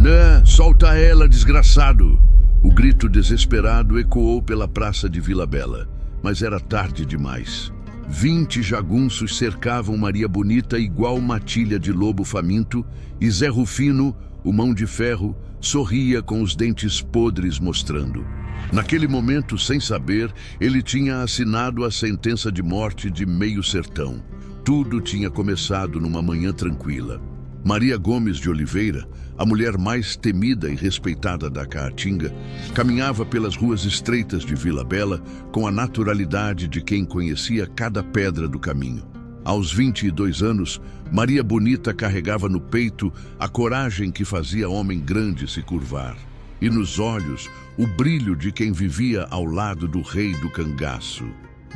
Né, solta ela, desgraçado! O grito desesperado ecoou pela praça de Vila Bela, mas era tarde demais. 20 jagunços cercavam Maria Bonita igual matilha de lobo faminto, e Zé Rufino, o mão de ferro, sorria com os dentes podres mostrando. Naquele momento, sem saber, ele tinha assinado a sentença de morte de meio sertão. Tudo tinha começado numa manhã tranquila. Maria Gomes de Oliveira, a mulher mais temida e respeitada da Caatinga, caminhava pelas ruas estreitas de Vila Bela com a naturalidade de quem conhecia cada pedra do caminho. Aos 22 anos, Maria Bonita carregava no peito a coragem que fazia homem grande se curvar, e nos olhos o brilho de quem vivia ao lado do rei do cangaço.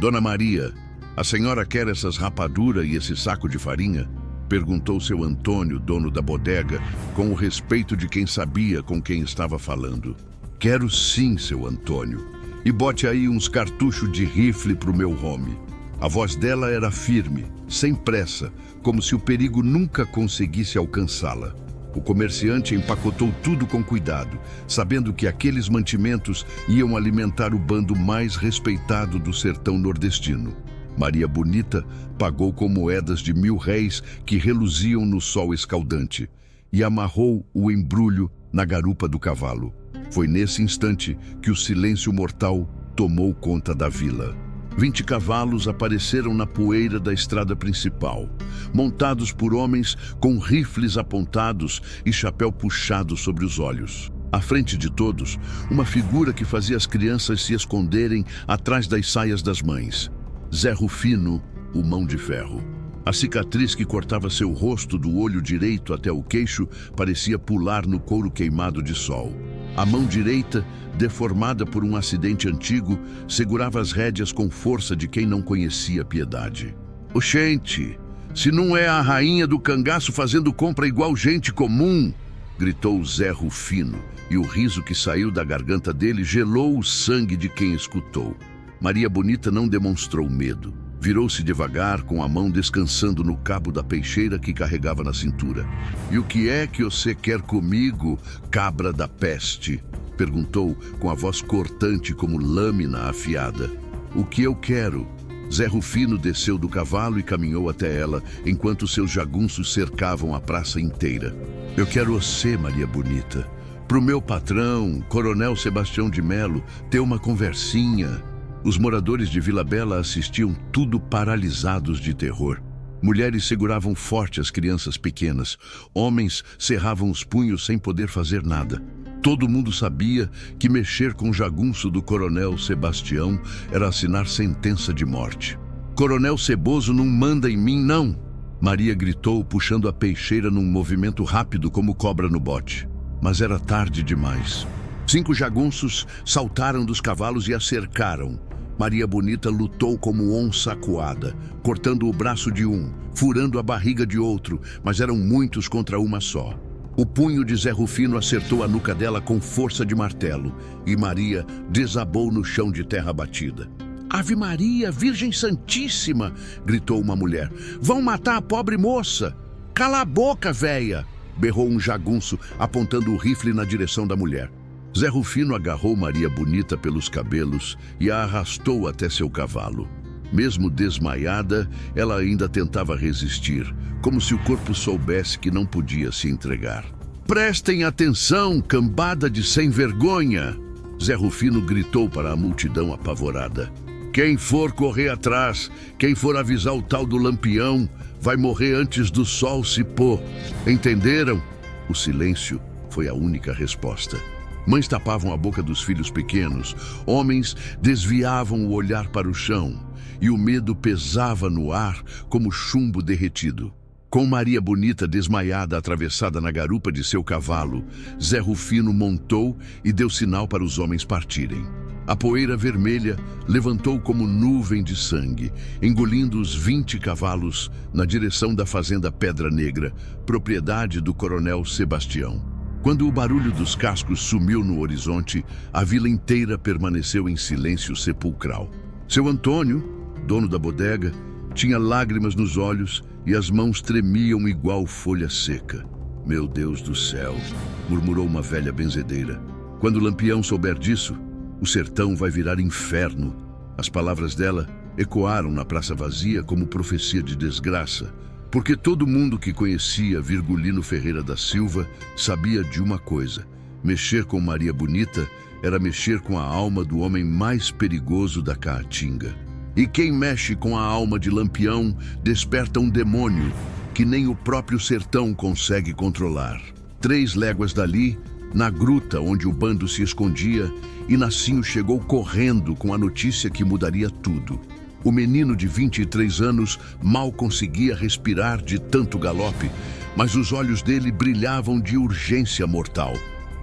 Dona Maria, a senhora quer essas rapaduras e esse saco de farinha? Perguntou seu Antônio, dono da bodega, com o respeito de quem sabia com quem estava falando. Quero sim, seu Antônio. E bote aí uns cartuchos de rifle pro meu home. A voz dela era firme, sem pressa, como se o perigo nunca conseguisse alcançá-la. O comerciante empacotou tudo com cuidado, sabendo que aqueles mantimentos iam alimentar o bando mais respeitado do sertão nordestino. Maria Bonita pagou com moedas de 1000 réis que reluziam no sol escaldante e amarrou o embrulho na garupa do cavalo. Foi nesse instante que o silêncio mortal tomou conta da vila. 20 cavalos apareceram na poeira da estrada principal, montados por homens com rifles apontados e chapéu puxado sobre os olhos. À frente de todos, uma figura que fazia as crianças se esconderem atrás das saias das mães. Zé Rufino, o mão de ferro. A cicatriz que cortava seu rosto do olho direito até o queixo parecia pular no couro queimado de sol. A mão direita, deformada por um acidente antigo, segurava as rédeas com força de quem não conhecia piedade. Oxente, se não é a rainha do cangaço fazendo compra igual gente comum, gritou Zé Rufino, e o riso que saiu da garganta dele gelou o sangue de quem escutou. Maria Bonita não demonstrou medo. Virou-se devagar, com a mão descansando no cabo da peixeira que carregava na cintura. E o que é que você quer comigo, cabra da peste? Perguntou com a voz cortante como lâmina afiada. O que eu quero? Zé Rufino desceu do cavalo e caminhou até ela, enquanto seus jagunços cercavam a praça inteira. Eu quero você, Maria Bonita. Pro meu patrão, Coronel Sebastião de Melo, ter uma conversinha. Os moradores de Vila Bela assistiam tudo paralisados de terror. Mulheres seguravam forte as crianças pequenas. Homens cerravam os punhos sem poder fazer nada. Todo mundo sabia que mexer com o jagunço do Coronel Sebastião era assinar sentença de morte. Coronel Ceboso não manda em mim, não! Maria gritou, puxando a peixeira num movimento rápido como cobra no bote. Mas era tarde demais. 5 jagunços saltaram dos cavalos e a cercaram. Maria Bonita lutou como onça acuada, cortando o braço de um, furando a barriga de outro, mas eram muitos contra uma só. O punho de Zé Rufino acertou a nuca dela com força de martelo, e Maria desabou no chão de terra batida. Ave Maria, Virgem Santíssima! Gritou uma mulher. Vão matar a pobre moça! Cala a boca, véia! Berrou um jagunço, apontando o rifle na direção da mulher. Zé Rufino agarrou Maria Bonita pelos cabelos e a arrastou até seu cavalo. Mesmo desmaiada, ela ainda tentava resistir, como se o corpo soubesse que não podia se entregar. Prestem atenção, cambada de sem vergonha! Zé Rufino gritou para a multidão apavorada. Quem for correr atrás, quem for avisar o tal do Lampião, vai morrer antes do sol se pôr. Entenderam? O silêncio foi a única resposta. Mães tapavam a boca dos filhos pequenos, homens desviavam o olhar para o chão, e o medo pesava no ar como chumbo derretido. Com Maria Bonita desmaiada atravessada na garupa de seu cavalo, Zé Rufino montou e deu sinal para os homens partirem. A poeira vermelha levantou como nuvem de sangue, engolindo os 20 cavalos na direção da fazenda Pedra Negra, propriedade do Coronel Sebastião. Quando o barulho dos cascos sumiu no horizonte, a vila inteira permaneceu em silêncio sepulcral. Seu Antônio, dono da bodega, tinha lágrimas nos olhos e as mãos tremiam igual folha seca. Meu Deus do céu, murmurou uma velha benzedeira. Quando Lampião souber disso, o sertão vai virar inferno. As palavras dela ecoaram na praça vazia como profecia de desgraça, porque todo mundo que conhecia Virgulino Ferreira da Silva sabia de uma coisa: mexer com Maria Bonita era mexer com a alma do homem mais perigoso da Caatinga. E quem mexe com a alma de Lampião desperta um demônio que nem o próprio sertão consegue controlar. 3 léguas dali, na gruta onde o bando se escondia, Inacinho chegou correndo com a notícia que mudaria tudo. O menino de 23 anos mal conseguia respirar de tanto galope, mas os olhos dele brilhavam de urgência mortal.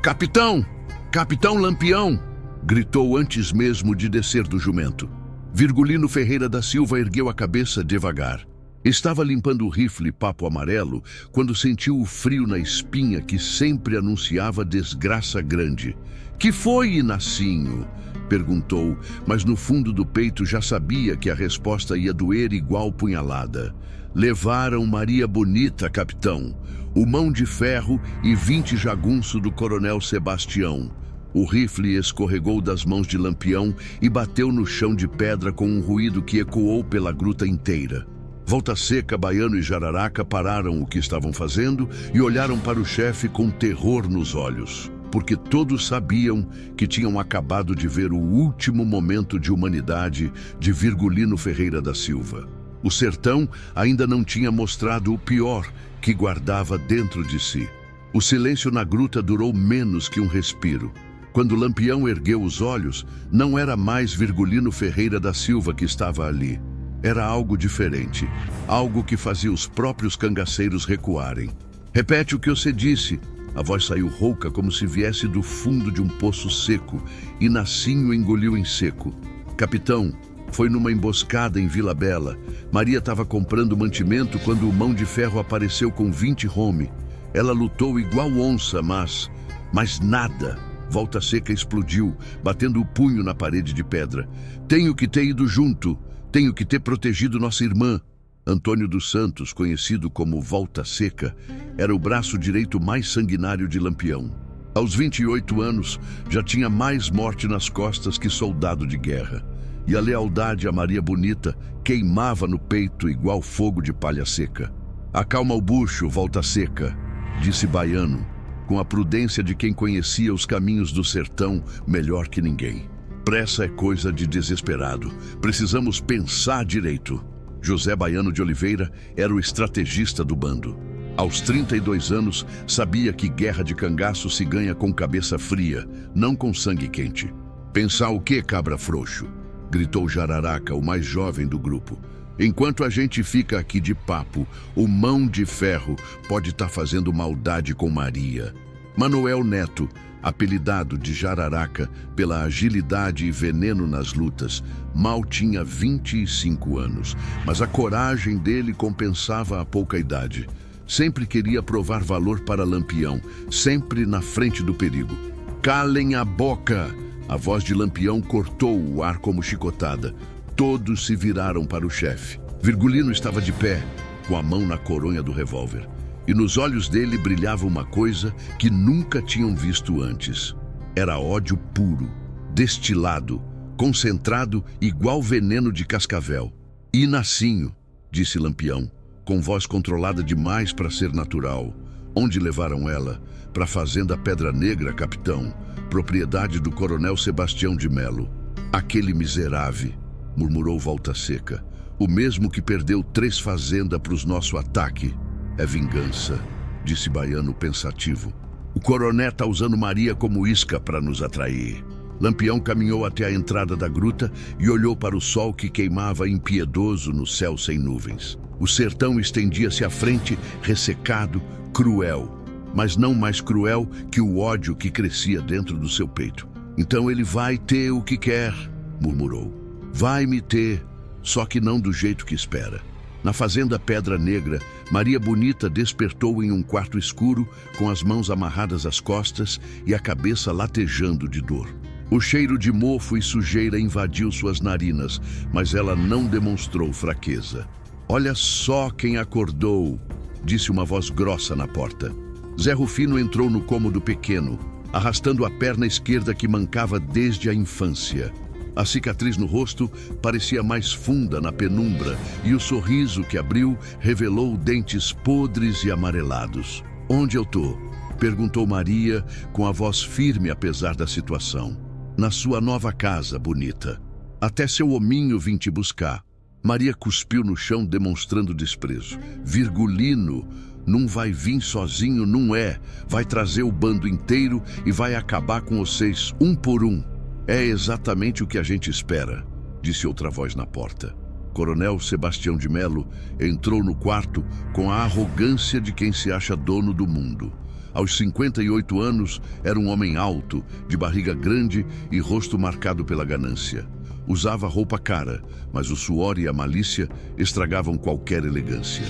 "Capitão! Capitão Lampião!" gritou antes mesmo de descer do jumento. Virgulino Ferreira da Silva ergueu a cabeça devagar. Estava limpando o rifle papo amarelo quando sentiu o frio na espinha que sempre anunciava desgraça grande. "Que foi, Inacinho?" perguntou, mas no fundo do peito já sabia que a resposta ia doer igual punhalada. "Levaram Maria Bonita, capitão. O mão de ferro e 20 jagunço do coronel Sebastião." O rifle escorregou das mãos de Lampião e bateu no chão de pedra com um ruído que ecoou pela gruta inteira. Volta Seca, Baiano e Jararaca pararam o que estavam fazendo e olharam para o chefe com terror nos olhos, porque todos sabiam que tinham acabado de ver o último momento de humanidade de Virgulino Ferreira da Silva. O sertão ainda não tinha mostrado o pior que guardava dentro de si. O silêncio na gruta durou menos que um respiro. Quando Lampião ergueu os olhos, não era mais Virgulino Ferreira da Silva que estava ali. Era algo diferente, algo que fazia os próprios cangaceiros recuarem. "Repete o que você disse." A voz saiu rouca como se viesse do fundo de um poço seco, e Inacinho engoliu em seco. "Capitão, foi numa emboscada em Vila Bela. Maria estava comprando mantimento quando o mão de ferro apareceu com 20 home. Ela lutou igual onça, mas nada." Volta Seca explodiu, batendo o punho na parede de pedra. "Tenho que ter ido junto. Tenho que ter protegido nossa irmã." Antônio dos Santos, conhecido como Volta Seca, era o braço direito mais sanguinário de Lampião. Aos 28 anos, já tinha mais morte nas costas que soldado de guerra. E a lealdade a Maria Bonita queimava no peito igual fogo de palha seca. "Acalma o bucho, Volta Seca", disse Baiano, com a prudência de quem conhecia os caminhos do sertão melhor que ninguém. "Pressa é coisa de desesperado. Precisamos pensar direito." José Baiano de Oliveira era o estrategista do bando. Aos 32 anos, sabia que guerra de cangaço se ganha com cabeça fria, não com sangue quente. "Pensar o quê, cabra frouxo?" gritou Jararaca, o mais jovem do grupo. "Enquanto a gente fica aqui de papo, o mão de ferro pode estar fazendo maldade com Maria." Manuel Neto, apelidado de Jararaca pela agilidade e veneno nas lutas, mal tinha 25 anos, mas a coragem dele compensava a pouca idade. Sempre queria provar valor para Lampião, sempre na frente do perigo. "Calem a boca!" A voz de Lampião cortou o ar como chicotada. Todos se viraram para o chefe. Virgulino estava de pé, com a mão na coronha do revólver. E nos olhos dele brilhava uma coisa que nunca tinham visto antes. Era ódio puro, destilado, concentrado igual veneno de cascavel. "Inacinho", disse Lampião, com voz controlada demais para ser natural. "Onde levaram ela?" "Para a fazenda Pedra Negra, capitão, propriedade do coronel Sebastião de Melo." "Aquele miserável", murmurou Volta Seca, "o mesmo que perdeu 3 fazendas para o nosso ataque." "É vingança", disse Baiano pensativo. "O coroné está usando Maria como isca para nos atrair." Lampião caminhou até a entrada da gruta e olhou para o sol que queimava impiedoso no céu sem nuvens. O sertão estendia-se à frente, ressecado, cruel, mas não mais cruel que o ódio que crescia dentro do seu peito. "Então ele vai ter o que quer", murmurou. "Vai me ter, só que não do jeito que espera." Na fazenda Pedra Negra, Maria Bonita despertou em um quarto escuro, com as mãos amarradas às costas e a cabeça latejando de dor. O cheiro de mofo e sujeira invadiu suas narinas, mas ela não demonstrou fraqueza. "Olha só quem acordou", disse uma voz grossa na porta. Zé Rufino entrou no cômodo pequeno, arrastando a perna esquerda que mancava desde a infância. A cicatriz no rosto parecia mais funda na penumbra e o sorriso que abriu revelou dentes podres e amarelados. "Onde eu tô?" perguntou Maria com a voz firme apesar da situação. "Na sua nova casa, bonita. Até seu hominho vim te buscar." Maria cuspiu no chão demonstrando desprezo. "Virgulino não vai vir sozinho, não é. Vai trazer o bando inteiro e vai acabar com vocês um por um." "É exatamente o que a gente espera", disse outra voz na porta. Coronel Sebastião de Melo entrou no quarto com a arrogância de quem se acha dono do mundo. Aos 58 anos, era um homem alto, de barriga grande e rosto marcado pela ganância. Usava roupa cara, mas o suor e a malícia estragavam qualquer elegância.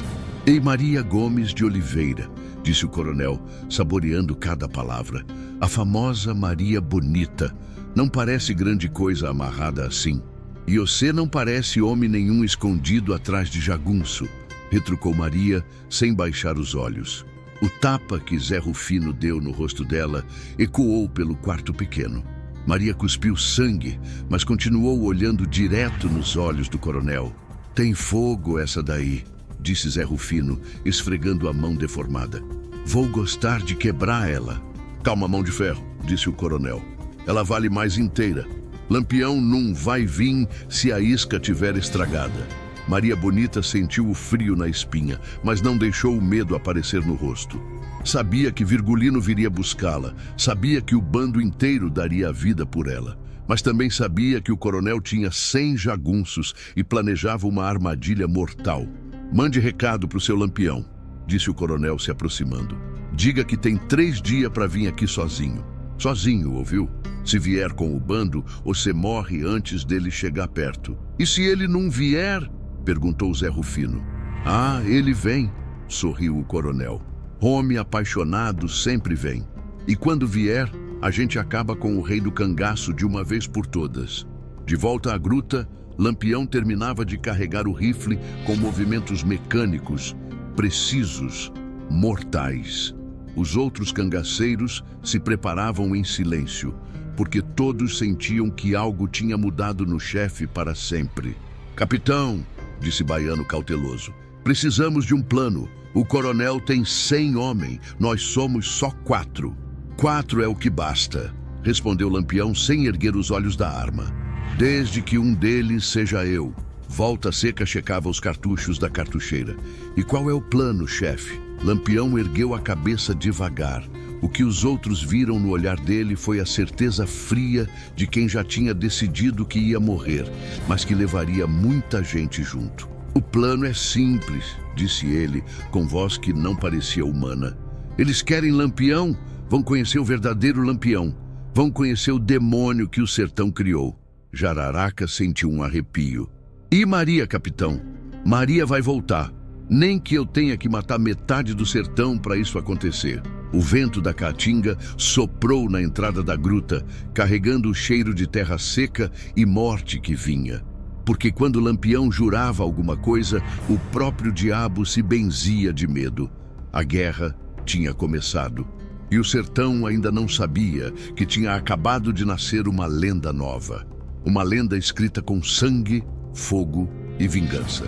"Ei, Maria Gomes de Oliveira", disse o coronel, saboreando cada palavra. "A famosa Maria Bonita. Não parece grande coisa amarrada assim. E você não parece homem nenhum escondido atrás de jagunço", retrucou Maria, sem baixar os olhos. O tapa que Zé Rufino deu no rosto dela ecoou pelo quarto pequeno. Maria cuspiu sangue, mas continuou olhando direto nos olhos do coronel. "Tem fogo essa daí", disse Zé Rufino, esfregando a mão deformada. "Vou gostar de quebrar ela." "Calma, mão de ferro", disse o coronel. "Ela vale mais inteira. Lampião não vai vir se a isca tiver estragada." Maria Bonita sentiu o frio na espinha, mas não deixou o medo aparecer no rosto. Sabia que Virgulino viria buscá-la, sabia que o bando inteiro daria a vida por ela, mas também sabia que o coronel tinha 100 jagunços e planejava uma armadilha mortal. "Mande recado para o seu Lampião", disse o coronel se aproximando. "Diga que tem 3 dias para vir aqui sozinho. Sozinho, ouviu? Se vier com o bando, você morre antes dele chegar perto." "E se ele não vier?" perguntou Zé Rufino. "Ah, ele vem", sorriu o coronel. "Homem apaixonado sempre vem. E quando vier, a gente acaba com o rei do cangaço de uma vez por todas." De volta à gruta, Lampião terminava de carregar o rifle com movimentos mecânicos, precisos, mortais. Os outros cangaceiros se preparavam em silêncio, porque todos sentiam que algo tinha mudado no chefe para sempre. "Capitão", disse Baiano cauteloso, "precisamos de um plano. O coronel tem 100 homens, nós somos só 4. 4 é o que basta", respondeu Lampião sem erguer os olhos da arma. "Desde que um deles seja eu." Volta Seca checava os cartuchos da cartucheira. "E qual é o plano, chefe?" Lampião ergueu a cabeça devagar. O que os outros viram no olhar dele foi a certeza fria de quem já tinha decidido que ia morrer, mas que levaria muita gente junto. "O plano é simples", disse ele, com voz que não parecia humana. "Eles querem Lampião? Vão conhecer o verdadeiro Lampião. Vão conhecer o demônio que o sertão criou." Jararaca sentiu um arrepio. "E Maria, capitão? Maria vai voltar. Nem que eu tenha que matar metade do sertão para isso acontecer." O vento da caatinga soprou na entrada da gruta, carregando o cheiro de terra seca e morte que vinha. Porque quando Lampião jurava alguma coisa, o próprio diabo se benzia de medo. A guerra tinha começado. E o sertão ainda não sabia que tinha acabado de nascer uma lenda nova. Uma lenda escrita com sangue, fogo e vingança.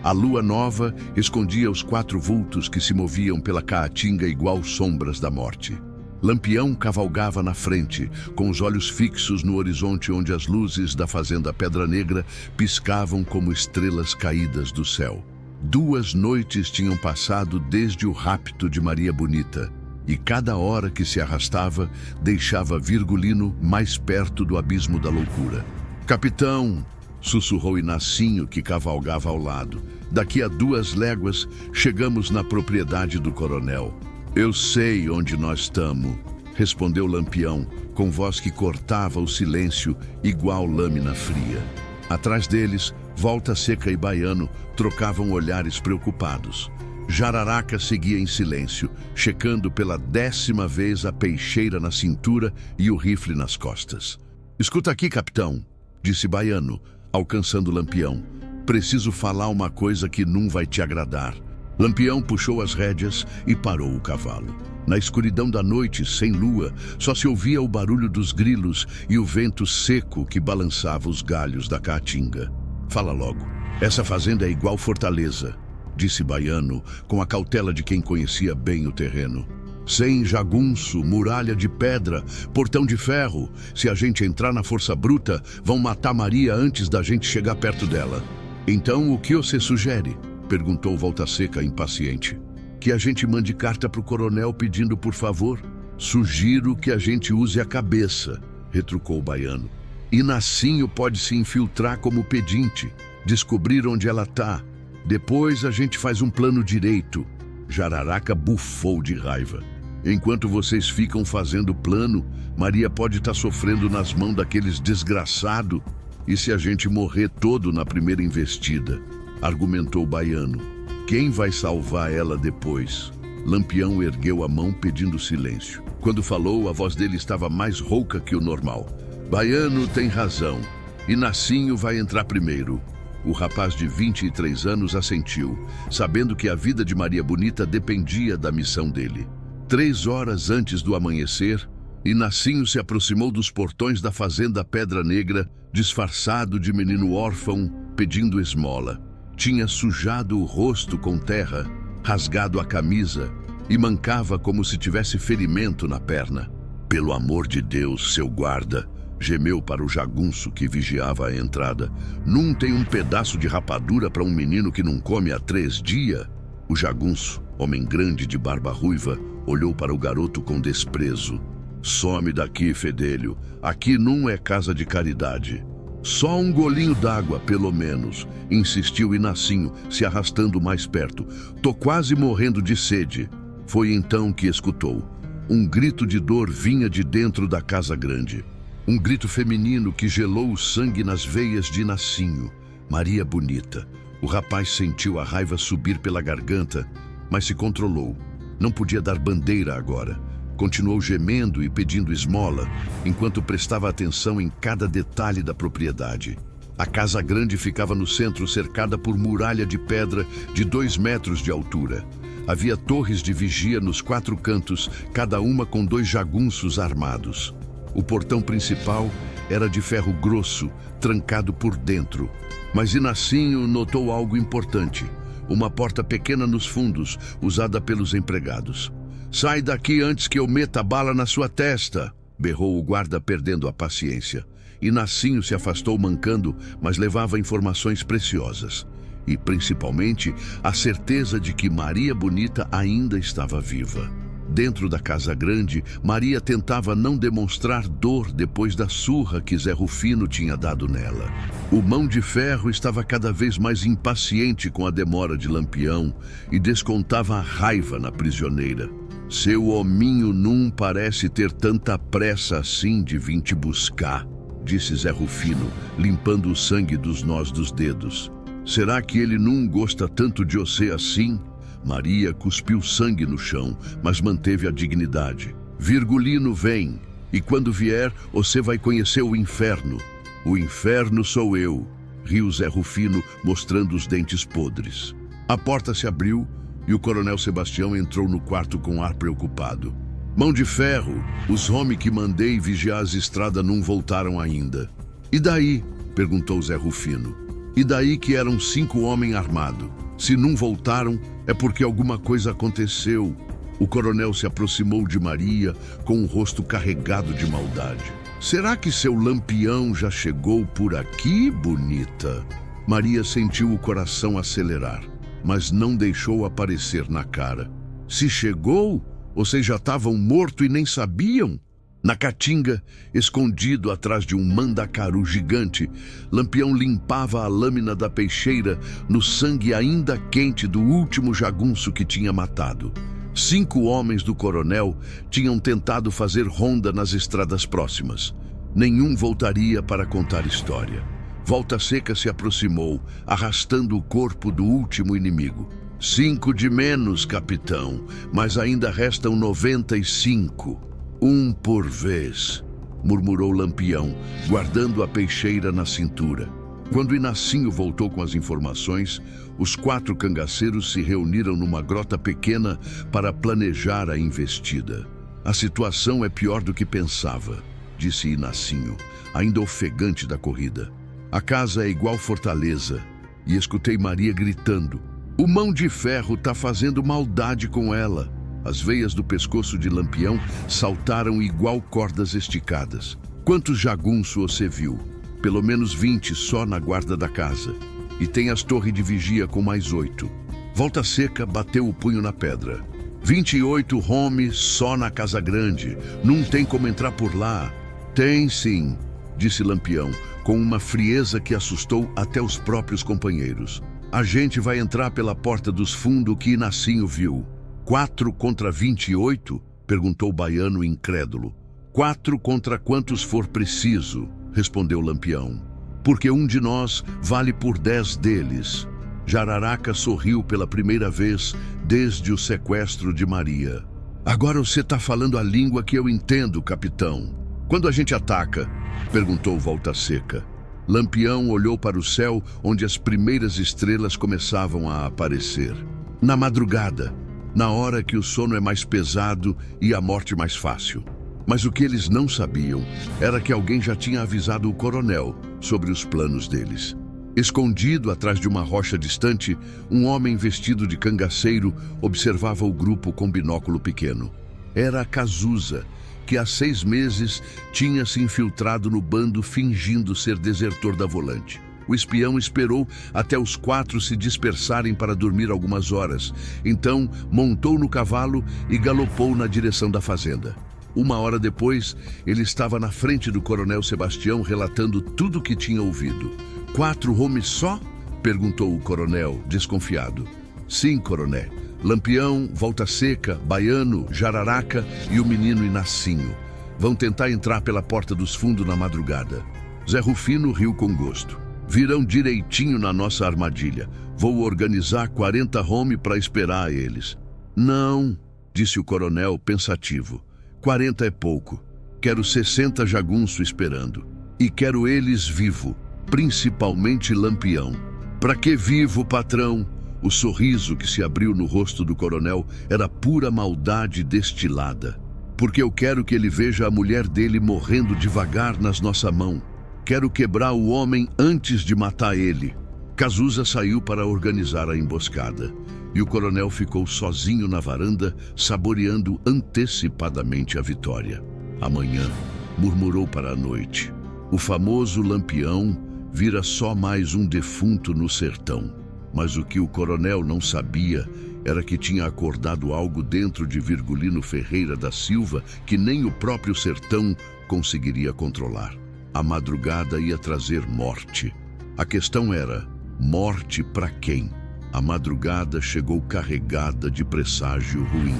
A lua nova escondia os 4 vultos que se moviam pela caatinga igual sombras da morte. Lampião cavalgava na frente, com os olhos fixos no horizonte onde as luzes da fazenda Pedra Negra piscavam como estrelas caídas do céu. 2 noites tinham passado desde o rapto de Maria Bonita, e cada hora que se arrastava deixava Virgulino mais perto do abismo da loucura. "Capitão", sussurrou Inacinho, que cavalgava ao lado, "daqui a 2 léguas chegamos na propriedade do coronel." "Eu sei onde nós estamos", respondeu Lampião, com voz que cortava o silêncio igual lâmina fria. Atrás deles, Volta Seca e Baiano trocavam olhares preocupados. Jararaca seguia em silêncio, checando pela 10ª vez a peixeira na cintura e o rifle nas costas. "Escuta aqui, capitão", disse Baiano, alcançando Lampião. "Preciso falar uma coisa que não vai te agradar." Lampião puxou as rédeas e parou o cavalo. Na escuridão da noite, sem lua, só se ouvia o barulho dos grilos e o vento seco que balançava os galhos da caatinga. Fala logo. Essa fazenda é igual Fortaleza, disse Baiano, com a cautela de quem conhecia bem o terreno. Sem jagunço, muralha de pedra, portão de ferro. Se a gente entrar na força bruta, vão matar Maria antes da gente chegar perto dela. Então, o que você sugere? Perguntou Volta Seca, impaciente. Que a gente mande carta pro coronel pedindo por favor? Sugiro que a gente use a cabeça, retrucou o Baiano. Inácio pode se infiltrar como pedinte, descobrir onde ela tá. Depois a gente faz um plano direito. Jararaca bufou de raiva. Enquanto vocês ficam fazendo plano, Maria pode estar sofrendo nas mãos daqueles desgraçados. E se a gente morrer todo na primeira investida? Argumentou o Baiano. Quem vai salvar ela depois? Lampião ergueu a mão pedindo silêncio. Quando falou, a voz dele estava mais rouca que o normal. Baiano tem razão. Inácio vai entrar primeiro. O rapaz de 23 anos assentiu, sabendo que a vida de Maria Bonita dependia da missão dele. 3 horas antes do amanhecer, Inácio se aproximou dos portões da fazenda Pedra Negra, disfarçado de menino órfão, pedindo esmola. Tinha sujado o rosto com terra, rasgado a camisa e mancava como se tivesse ferimento na perna. Pelo amor de Deus, seu guarda, gemeu para o jagunço que vigiava a entrada. Não tem um pedaço de rapadura para um menino que não come há 3 dias? O jagunço, homem grande de barba ruiva, olhou para o garoto com desprezo. Some daqui, fedelho. Aqui não é casa de caridade. Só um golinho d'água, pelo menos, insistiu Inácio, se arrastando mais perto. Tô quase morrendo de sede. Foi então que escutou. Um grito de dor vinha de dentro da casa grande. Um grito feminino que gelou o sangue nas veias de Inácio. Maria Bonita. O rapaz sentiu a raiva subir pela garganta, mas se controlou. Não podia dar bandeira agora. Continuou gemendo e pedindo esmola, enquanto prestava atenção em cada detalhe da propriedade. A casa grande ficava no centro, cercada por muralha de pedra de 2 metros de altura. Havia torres de vigia nos 4 cantos, cada uma com 2 jagunços armados. O portão principal era de ferro grosso, trancado por dentro. Mas Inácio notou algo importante. Uma porta pequena nos fundos, usada pelos empregados. Sai daqui antes que eu meta a bala na sua testa, berrou o guarda, perdendo a paciência. Inácio se afastou mancando, mas levava informações preciosas. E, principalmente, a certeza de que Maria Bonita ainda estava viva. Dentro da casa grande, Maria tentava não demonstrar dor depois da surra que Zé Rufino tinha dado nela. O Mão de Ferro estava cada vez mais impaciente com a demora de Lampião e descontava a raiva na prisioneira. Seu hominho não parece ter tanta pressa assim de vir te buscar, disse Zé Rufino, limpando o sangue dos nós dos dedos. Será que ele não gosta tanto de você assim? Maria cuspiu sangue no chão, mas manteve a dignidade. Virgulino vem, e quando vier, você vai conhecer o inferno. O inferno sou eu, riu Zé Rufino, mostrando os dentes podres. A porta se abriu e o coronel Sebastião entrou no quarto com ar preocupado. Mão de Ferro, os homens que mandei vigiar as estradas não voltaram ainda. E daí? Perguntou Zé Rufino. E daí que eram 5 homens armados. Se não voltaram, é porque alguma coisa aconteceu. O coronel se aproximou de Maria com o rosto carregado de maldade. Será que seu Lampião já chegou por aqui, bonita? Maria sentiu o coração acelerar, mas não deixou aparecer na cara. Se chegou, vocês já estavam mortos e nem sabiam? Na caatinga, escondido atrás de um mandacaru gigante, Lampião limpava a lâmina da peixeira no sangue ainda quente do último jagunço que tinha matado. 5 homens do coronel tinham tentado fazer ronda nas estradas próximas. Nenhum voltaria para contar história. Volta Seca se aproximou, arrastando o corpo do último inimigo. 5 de menos, capitão, mas ainda restam 95. Um por vez, murmurou Lampião, guardando a peixeira na cintura. Quando Inacinho voltou com as informações, os 4 cangaceiros se reuniram numa grota pequena para planejar a investida. A situação é pior do que pensava, disse Inacinho, ainda ofegante da corrida. A casa é igual fortaleza, e escutei Maria gritando: "O Mão de Ferro tá fazendo maldade com ela." As veias do pescoço de Lampião saltaram igual cordas esticadas. "Quantos jagunços você viu?" "Pelo menos 20 só na guarda da casa. E tem as torres de vigia com mais 8. Volta Seca bateu o punho na pedra. 28 homens só na Casa Grande. Não tem como entrar por lá." "Tem sim", disse Lampião, com uma frieza que assustou até os próprios companheiros. "A gente vai entrar pela porta dos fundos que Inacinho viu." 4 contra 28? Perguntou o baiano incrédulo. 4 contra quantos for preciso, respondeu Lampião. Porque um de nós vale por 10 deles. Jararaca sorriu pela primeira vez desde o sequestro de Maria. "Agora você está falando a língua que eu entendo, capitão. Quando a gente ataca?" perguntou Volta Seca. Lampião olhou para o céu, onde as primeiras estrelas começavam a aparecer. "Na madrugada, na hora que o sono é mais pesado e a morte mais fácil." Mas o que eles não sabiam era que alguém já tinha avisado o coronel sobre os planos deles. Escondido atrás de uma rocha distante, um homem vestido de cangaceiro observava o grupo com binóculo pequeno. Era a Cazuza, que há 6 meses tinha se infiltrado no bando fingindo ser desertor da Volante. O espião esperou até os 4 se dispersarem para dormir algumas horas. Então, montou no cavalo e galopou na direção da fazenda. 1 hora depois, ele estava na frente do coronel Sebastião relatando tudo o que tinha ouvido. 4 homens só? Perguntou o coronel, desconfiado. Sim, coronel. Lampião, Volta Seca, Baiano, Jararaca e o menino Inacinho. Vão tentar entrar pela porta dos fundos na madrugada. Zé Rufino riu com gosto. Virão direitinho na nossa armadilha. Vou organizar 40 homens para esperar eles. Não, disse o coronel pensativo. 40 é pouco. Quero 60 jagunços esperando. E quero eles vivo, principalmente Lampião. Pra que vivo, patrão? O sorriso que se abriu no rosto do coronel era pura maldade destilada. Porque eu quero que ele veja a mulher dele morrendo devagar nas nossas mãos. Quero quebrar o homem antes de matar ele. Cazuza saiu para organizar a emboscada. E o coronel ficou sozinho na varanda, saboreando antecipadamente a vitória. Amanhã, murmurou para a noite. O famoso Lampião vira só mais um defunto no sertão. Mas o que o coronel não sabia era que tinha acordado algo dentro de Virgulino Ferreira da Silva que nem o próprio sertão conseguiria controlar. A madrugada ia trazer morte. A questão era, morte para quem? A madrugada chegou carregada de presságio ruim.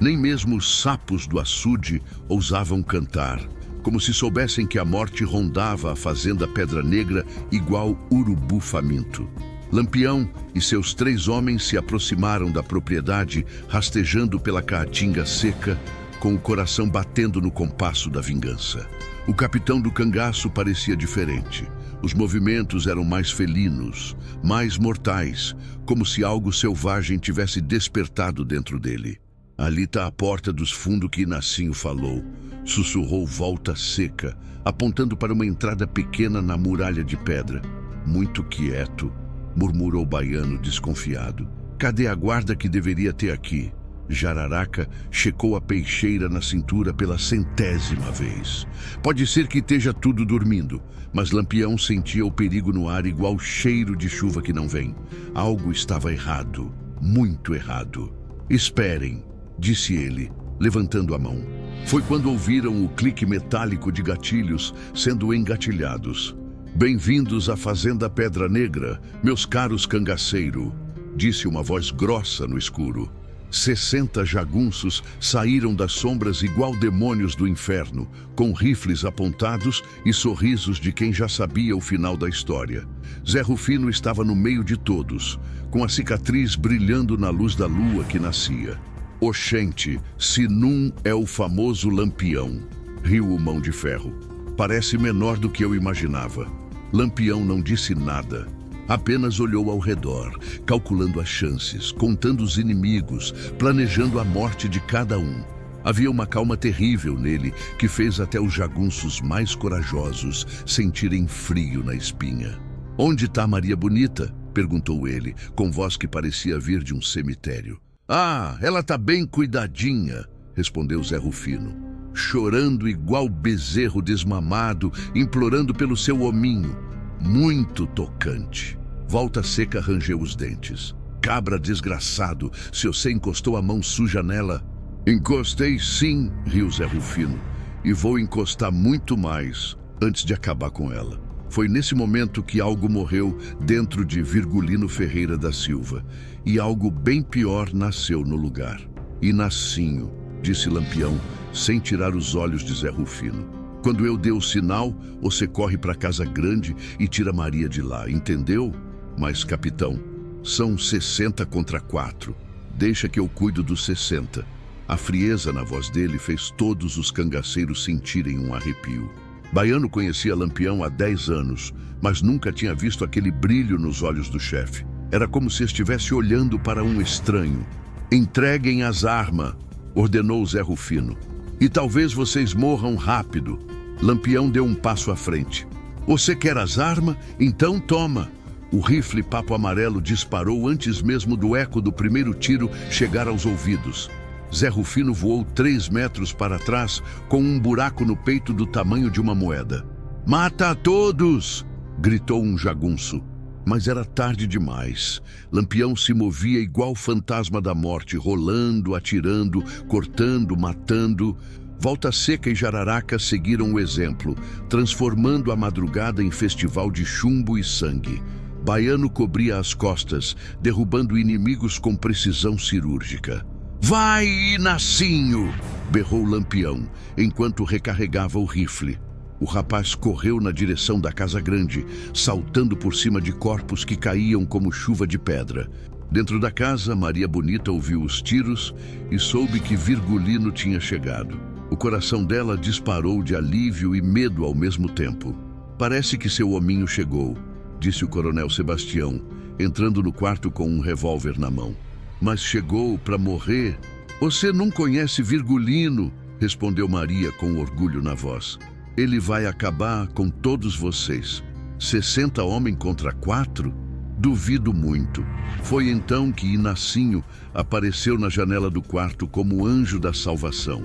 Nem mesmo os sapos do açude ousavam cantar, como se soubessem que a morte rondava a fazenda Pedra Negra igual urubu faminto. Lampião e seus 3 homens se aproximaram da propriedade, rastejando pela caatinga seca, com o coração batendo no compasso da vingança. O capitão do cangaço parecia diferente. Os movimentos eram mais felinos, mais mortais, como se algo selvagem tivesse despertado dentro dele. Ali está a porta dos fundos que Inacinho falou, sussurrou Volta Seca, apontando para uma entrada pequena na muralha de pedra. Muito quieto, murmurou o baiano desconfiado. Cadê a guarda que deveria ter aqui? Jararaca checou a peixeira na cintura pela 100ª vez. Pode ser que esteja tudo dormindo, mas Lampião sentia o perigo no ar igual cheiro de chuva que não vem. Algo estava errado, muito errado. Esperem, disse ele, levantando a mão. Foi quando ouviram o clique metálico de gatilhos sendo engatilhados. Bem-vindos à Fazenda Pedra Negra, meus caros cangaceiro, disse uma voz grossa no escuro. 60 jagunços saíram das sombras igual demônios do inferno, com rifles apontados e sorrisos de quem já sabia o final da história. Zé Rufino estava no meio de todos, com a cicatriz brilhando na luz da lua que nascia. Oxente, se num é o famoso Lampião, riu o Mão de Ferro. Parece menor do que eu imaginava. Lampião não disse nada. Apenas olhou ao redor, calculando as chances, contando os inimigos, planejando a morte de cada um. Havia uma calma terrível nele que fez até os jagunços mais corajosos sentirem frio na espinha. "Onde está Maria Bonita?" perguntou ele, com voz que parecia vir de um cemitério. "Ah, ela está bem cuidadinha", respondeu Zé Rufino, chorando igual bezerro desmamado, implorando pelo seu hominho. Muito tocante. Volta Seca rangeu os dentes. "Cabra desgraçado, se você encostou a mão suja nela." "Encostei sim", riu Zé Rufino, "e vou encostar muito mais antes de acabar com ela." Foi nesse momento que algo morreu dentro de Virgulino Ferreira da Silva, e algo bem pior nasceu no lugar. "Inacinho", disse Lampião, sem tirar os olhos de Zé Rufino. "Quando eu der o sinal, você corre para a Casa Grande e tira Maria de lá, entendeu? Mas, capitão, são 60 contra 4. Deixa que eu cuido dos 60. A frieza na voz dele fez todos os cangaceiros sentirem um arrepio. Baiano conhecia Lampião há 10 anos, mas nunca tinha visto aquele brilho nos olhos do chefe. Era como se estivesse olhando para um estranho. "Entreguem as armas", ordenou Zé Rufino. "E talvez vocês morram rápido." Lampião deu um passo à frente. "Você quer as armas? Então toma." O rifle Papo Amarelo disparou antes mesmo do eco do primeiro tiro chegar aos ouvidos. Zé Rufino voou 3 metros para trás, com um buraco no peito do tamanho de uma moeda. "Mata a todos!" gritou um jagunço. Mas era tarde demais. Lampião se movia igual fantasma da morte, rolando, atirando, cortando, matando. Volta Seca e Jararaca seguiram o exemplo, transformando a madrugada em festival de chumbo e sangue. Baiano cobria as costas, derrubando inimigos com precisão cirúrgica. "Vai, Inacinho!" berrou Lampião, enquanto recarregava o rifle. O rapaz correu na direção da Casa Grande, saltando por cima de corpos que caíam como chuva de pedra. Dentro da casa, Maria Bonita ouviu os tiros e soube que Virgulino tinha chegado. O coração dela disparou de alívio e medo ao mesmo tempo. "Parece que seu hominho chegou", disse o coronel Sebastião, entrando no quarto com um revólver na mão. "Mas chegou para morrer?" "Você não conhece Virgulino", respondeu Maria com orgulho na voz. "Ele vai acabar com todos vocês. 60 homens contra 4? Duvido muito." Foi então que Inacinho apareceu na janela do quarto como anjo da salvação.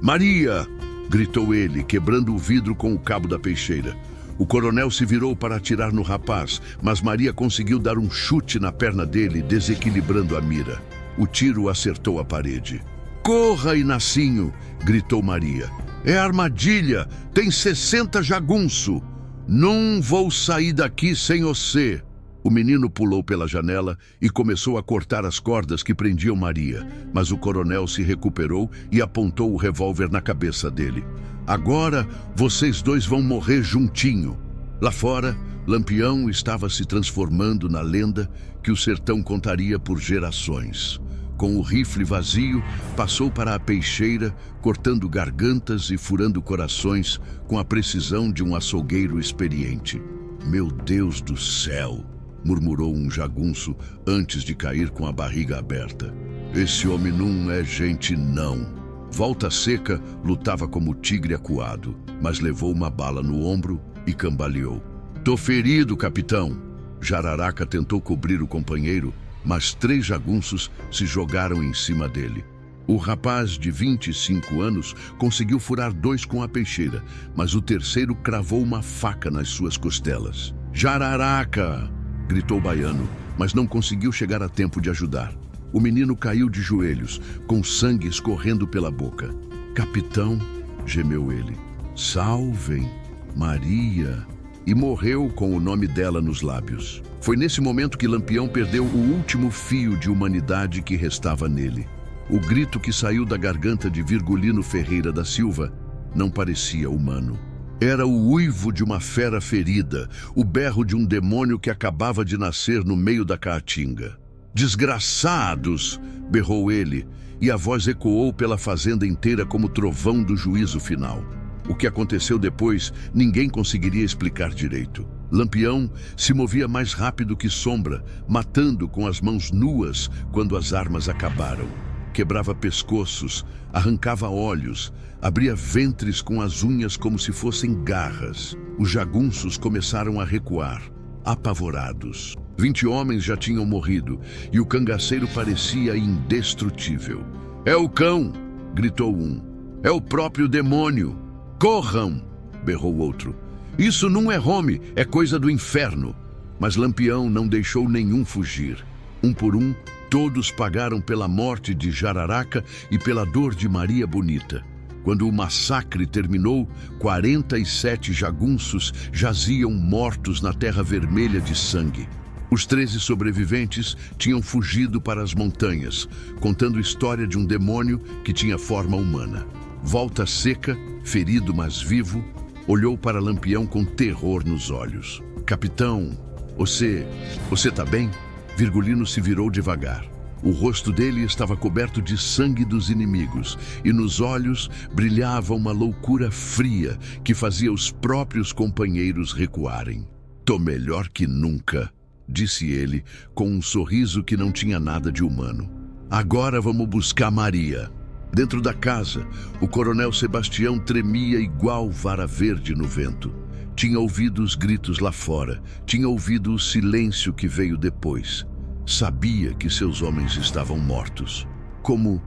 Maria!" gritou ele, quebrando o vidro com o cabo da peixeira. O coronel se virou para atirar no rapaz, mas Maria conseguiu dar um chute na perna dele, desequilibrando a mira. O tiro acertou a parede. "Corra, Inacinho!" gritou Maria. "É armadilha! Tem 60 jagunço! Não vou sair daqui sem você!" O menino pulou pela janela e começou a cortar as cordas que prendiam Maria, mas o coronel se recuperou e apontou o revólver na cabeça dele. "Agora vocês dois vão morrer juntinho." Lá fora, Lampião estava se transformando na lenda que o sertão contaria por gerações. Com o rifle vazio, passou para a peixeira, cortando gargantas e furando corações com a precisão de um açougueiro experiente. "Meu Deus do céu!" murmurou um jagunço antes de cair com a barriga aberta. "Esse homem não é gente, não." Volta Seca lutava como tigre acuado, mas levou uma bala no ombro e cambaleou. "Tô ferido, capitão." Jararaca tentou cobrir o companheiro, mas 3 jagunços se jogaram em cima dele. O rapaz de 25 anos conseguiu furar 2 com a peixeira, mas o terceiro cravou uma faca nas suas costelas. "Jararaca!" gritou Baiano, mas não conseguiu chegar a tempo de ajudar. O menino caiu de joelhos, com sangue escorrendo pela boca. "Capitão!" gemeu ele. "Salvem! Maria!" E morreu com o nome dela nos lábios. Foi nesse momento que Lampião perdeu o último fio de humanidade que restava nele. O grito que saiu da garganta de Virgulino Ferreira da Silva não parecia humano. Era o uivo de uma fera ferida, o berro de um demônio que acabava de nascer no meio da caatinga. "Desgraçados!" berrou ele, e a voz ecoou pela fazenda inteira como trovão do juízo final. O que aconteceu depois, ninguém conseguiria explicar direito. Lampião se movia mais rápido que Sombra, matando com as mãos nuas quando as armas acabaram. Quebrava pescoços, arrancava olhos, abria ventres com as unhas como se fossem garras. Os jagunços começaram a recuar, apavorados. 20 homens já tinham morrido e o cangaceiro parecia indestrutível. "É o cão!" gritou um. "É o próprio demônio!" "Corram!" berrou outro. "Isso não é home, é coisa do inferno!" Mas Lampião não deixou nenhum fugir. Um por um, todos pagaram pela morte de Jararaca e pela dor de Maria Bonita. Quando o massacre terminou, 47 jagunços jaziam mortos na terra vermelha de sangue. Os 13 sobreviventes tinham fugido para as montanhas, contando a história de um demônio que tinha forma humana. Volta Seca, ferido mas vivo, olhou para Lampião com terror nos olhos. "Capitão, você tá bem?" Virgulino se virou devagar. O rosto dele estava coberto de sangue dos inimigos e nos olhos brilhava uma loucura fria que fazia os próprios companheiros recuarem. "Tô melhor que nunca", disse ele, com um sorriso que não tinha nada de humano. "Agora vamos buscar Maria." Dentro da casa, o coronel Sebastião tremia igual vara verde no vento. Tinha ouvido os gritos lá fora, tinha ouvido o silêncio que veio depois. Sabia que seus homens estavam mortos. Como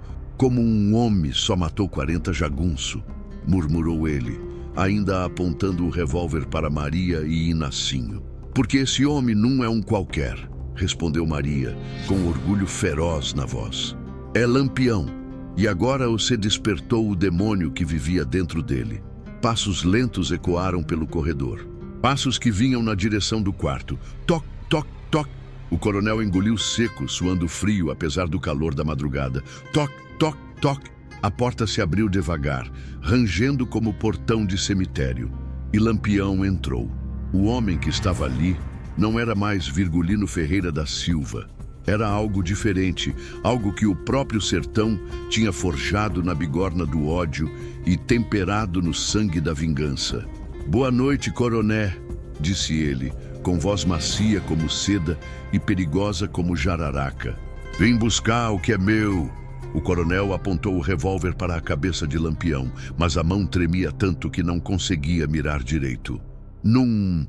um homem só matou 40 jagunço, murmurou ele, ainda apontando o revólver para Maria e Inacinho. "Porque esse homem não é um qualquer", respondeu Maria, com orgulho feroz na voz. "É Lampião, e agora você despertou o demônio que vivia dentro dele." Passos lentos ecoaram pelo corredor. Passos que vinham na direção do quarto. Toc, toc, toc. O coronel engoliu seco, suando frio, apesar do calor da madrugada. Toc, toc, toc. A porta se abriu devagar, rangendo como portão de cemitério. E Lampião entrou. O homem que estava ali não era mais Virgulino Ferreira da Silva. Era algo diferente, algo que o próprio sertão tinha forjado na bigorna do ódio e temperado no sangue da vingança. "Boa noite, coroné", disse ele, com voz macia como seda e perigosa como jararaca. "Vim buscar o que é meu." O coronel apontou o revólver para a cabeça de Lampião, mas a mão tremia tanto que não conseguia mirar direito. Num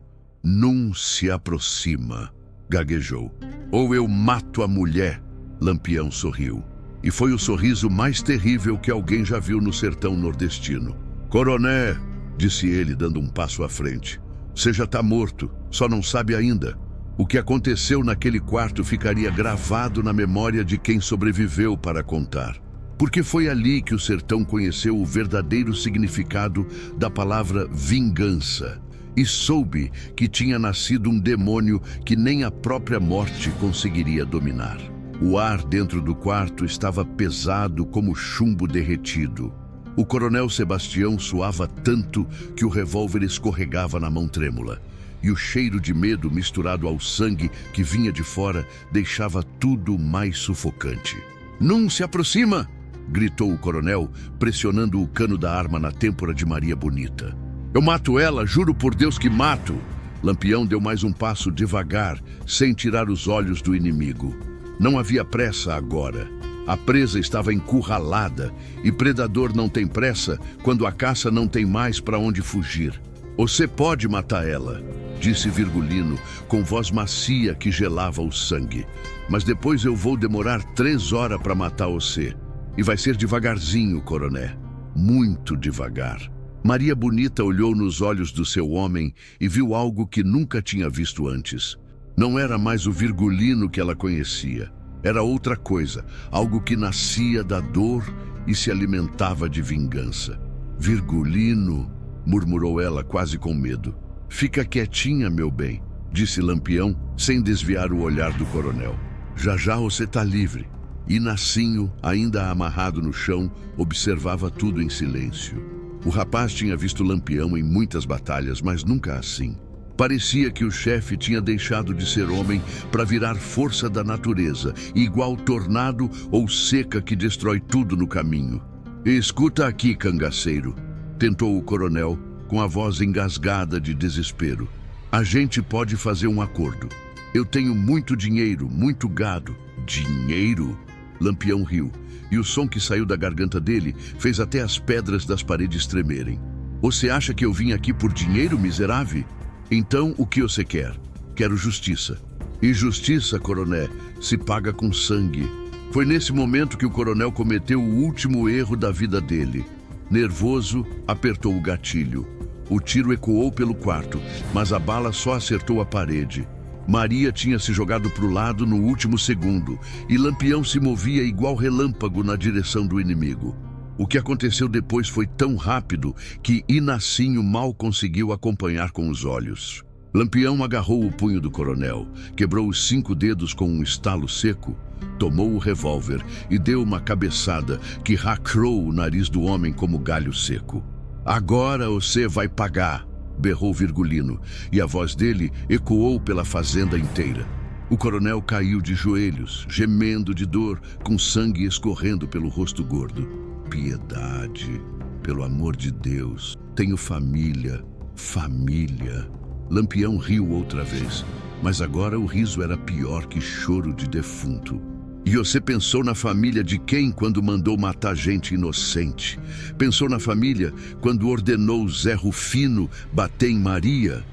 se aproxima", gaguejou. "Ou eu mato a mulher." Lampião sorriu. E foi o sorriso mais terrível que alguém já viu no sertão nordestino. "Coroné", disse ele, dando um passo à frente. "Você já tá morto, só não sabe ainda. O que aconteceu naquele quarto ficaria gravado na memória de quem sobreviveu para contar. Porque foi ali que o sertão conheceu o verdadeiro significado da palavra vingança. E soube que tinha nascido um demônio que nem a própria morte conseguiria dominar. O ar dentro do quarto estava pesado como chumbo derretido. O coronel Sebastião suava tanto que o revólver escorregava na mão trêmula. E o cheiro de medo misturado ao sangue que vinha de fora deixava tudo mais sufocante. "Não se aproxima!" gritou o coronel, pressionando o cano da arma na têmpora de Maria Bonita. "Eu mato ela, juro por Deus que mato!" Lampião deu mais um passo devagar, sem tirar os olhos do inimigo. Não havia pressa agora. A presa estava encurralada, e predador não tem pressa quando a caça não tem mais para onde fugir. "Você pode matar ela", disse Virgulino, com voz macia que gelava o sangue. "Mas depois eu vou demorar 3 horas para matar você. E vai ser devagarzinho, coroné. Muito devagar." Maria Bonita olhou nos olhos do seu homem e viu algo que nunca tinha visto antes. Não era mais o Virgulino que ela conhecia. Era outra coisa, algo que nascia da dor e se alimentava de vingança. "Virgulino", murmurou ela quase com medo. "Fica quietinha, meu bem", disse Lampião, sem desviar o olhar do coronel. "Já já você tá livre." E Nacinho, ainda amarrado no chão, observava tudo em silêncio. O rapaz tinha visto Lampião em muitas batalhas, mas nunca assim. Parecia que o chefe tinha deixado de ser homem para virar força da natureza, igual tornado ou seca que destrói tudo no caminho. "Escuta aqui, cangaceiro", tentou o coronel, com a voz engasgada de desespero. A gente pode fazer um acordo. Eu tenho muito dinheiro, muito gado. Dinheiro? Lampião riu, e o som que saiu da garganta dele fez até as pedras das paredes tremerem. Você acha que eu vim aqui por dinheiro, miserável? Então, o que você quer? Quero justiça. E justiça, coronel, se paga com sangue. Foi nesse momento que o coronel cometeu o último erro da vida dele. Nervoso, apertou o gatilho. O tiro ecoou pelo quarto, mas a bala só acertou a parede. Maria tinha se jogado para o lado no último segundo, e Lampião se movia igual relâmpago na direção do inimigo. O que aconteceu depois foi tão rápido que Inacinho mal conseguiu acompanhar com os olhos. Lampião agarrou o punho do coronel, quebrou os 5 dedos com um estalo seco, tomou o revólver e deu uma cabeçada que racrou o nariz do homem como galho seco. Agora você vai pagar, berrou Virgulino, e a voz dele ecoou pela fazenda inteira. O coronel caiu de joelhos, gemendo de dor, com sangue escorrendo pelo rosto gordo. Piedade, pelo amor de Deus, tenho família, família. Lampião riu outra vez, mas agora o riso era pior que choro de defunto. E você pensou na família de quem quando mandou matar gente inocente? Pensou na família quando ordenou Zé Rufino bater em Maria?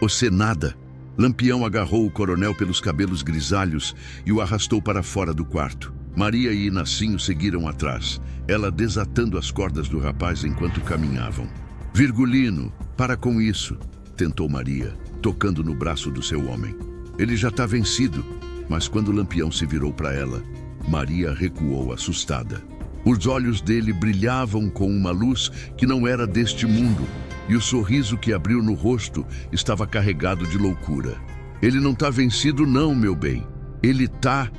Você nada. Lampião agarrou o coronel pelos cabelos grisalhos e o arrastou para fora do quarto. Maria e Inacinho seguiram atrás, ela desatando as cordas do rapaz enquanto caminhavam. Virgulino, para com isso, tentou Maria, tocando no braço do seu homem. Ele já está vencido. Mas quando Lampião se virou para ela, Maria recuou assustada. Os olhos dele brilhavam com uma luz que não era deste mundo, e o sorriso que abriu no rosto estava carregado de loucura. Ele não está vencido não, meu bem. Ele está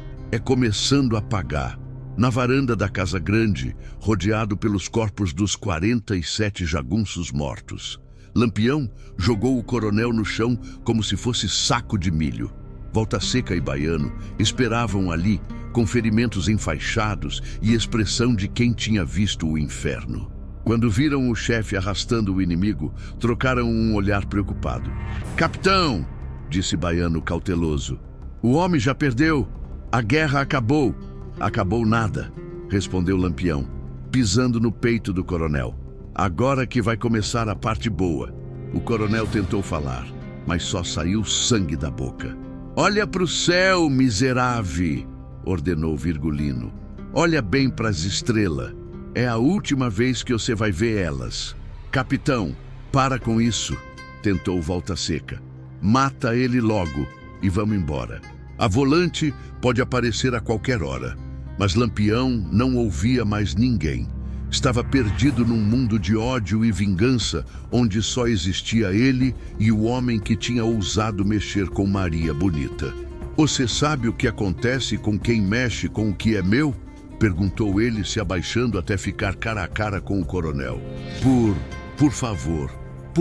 começando a pagar. Na varanda da casa grande, rodeado pelos corpos dos 47 jagunços mortos. Lampião jogou o coronel no chão como se fosse saco de milho. Volta Seca e Baiano esperavam ali, com ferimentos enfaixados e expressão de quem tinha visto o inferno. Quando viram o chefe arrastando o inimigo, trocaram um olhar preocupado. "Capitão!" disse Baiano cauteloso. "O homem já perdeu. A guerra acabou." "Acabou nada", respondeu Lampião, pisando no peito do coronel. "Agora que vai começar a parte boa." O coronel tentou falar, mas só saiu sangue da boca. "Olha para o céu, miserável", ordenou Virgulino. "Olha bem para as estrelas. É a última vez que você vai ver elas." "Capitão, para com isso", tentou Volta Seca. "Mata ele logo e vamos embora. A volante pode aparecer a qualquer hora." Mas Lampião não ouvia mais ninguém. Estava perdido num mundo de ódio e vingança, onde só existia ele e o homem que tinha ousado mexer com Maria Bonita. "Você sabe o que acontece com quem mexe com o que é meu?" perguntou ele, se abaixando até ficar cara a cara com o coronel. Por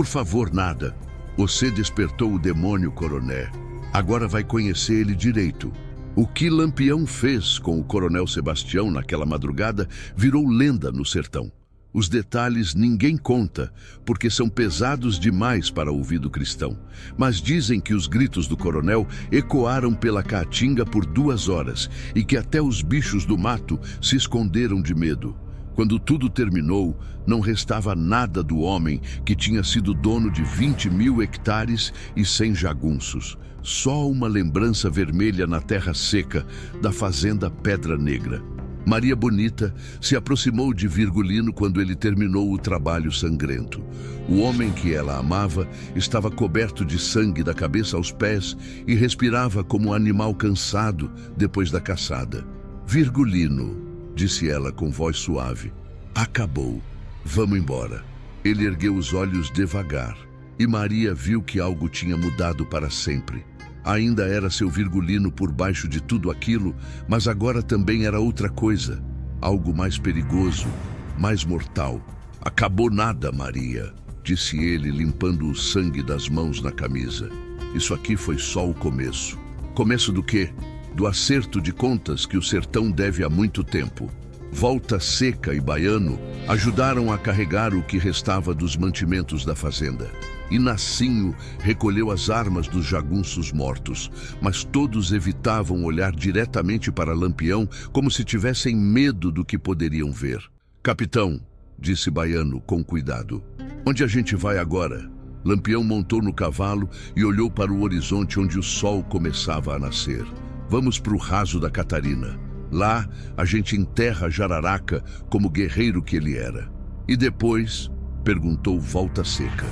favor, nada. Você despertou o demônio, coronel. Agora vai conhecer ele direito." O que Lampião fez com o coronel Sebastião naquela madrugada virou lenda no sertão. Os detalhes ninguém conta, porque são pesados demais para o ouvido cristão. Mas dizem que os gritos do coronel ecoaram pela caatinga por 2 horas e que até os bichos do mato se esconderam de medo. Quando tudo terminou, não restava nada do homem que tinha sido dono de 20.000 hectares e 100 jagunços. Só uma lembrança vermelha na terra seca da fazenda Pedra Negra. Maria Bonita se aproximou de Virgulino quando ele terminou o trabalho sangrento. O homem que ela amava estava coberto de sangue da cabeça aos pés e respirava como um animal cansado depois da caçada. "Virgulino", disse ela com voz suave, "acabou. Vamos embora." Ele ergueu os olhos devagar e Maria viu que algo tinha mudado para sempre. Ainda era seu Virgulino por baixo de tudo aquilo, mas agora também era outra coisa. Algo mais perigoso, mais mortal. "Acabou nada, Maria", disse ele, limpando o sangue das mãos na camisa. "Isso aqui foi só o começo." "Começo do quê?" "Do acerto de contas que o sertão deve há muito tempo." Volta Seca e Baiano ajudaram a carregar o que restava dos mantimentos da fazenda. E Nassinho recolheu as armas dos jagunços mortos, mas todos evitavam olhar diretamente para Lampião como se tivessem medo do que poderiam ver. "Capitão", disse Baiano com cuidado, "onde a gente vai agora?" Lampião montou no cavalo e olhou para o horizonte onde o sol começava a nascer. "Vamos para o raso da Catarina. Lá a gente enterra Jararaca como guerreiro que ele era." "E depois?" perguntou Volta Seca.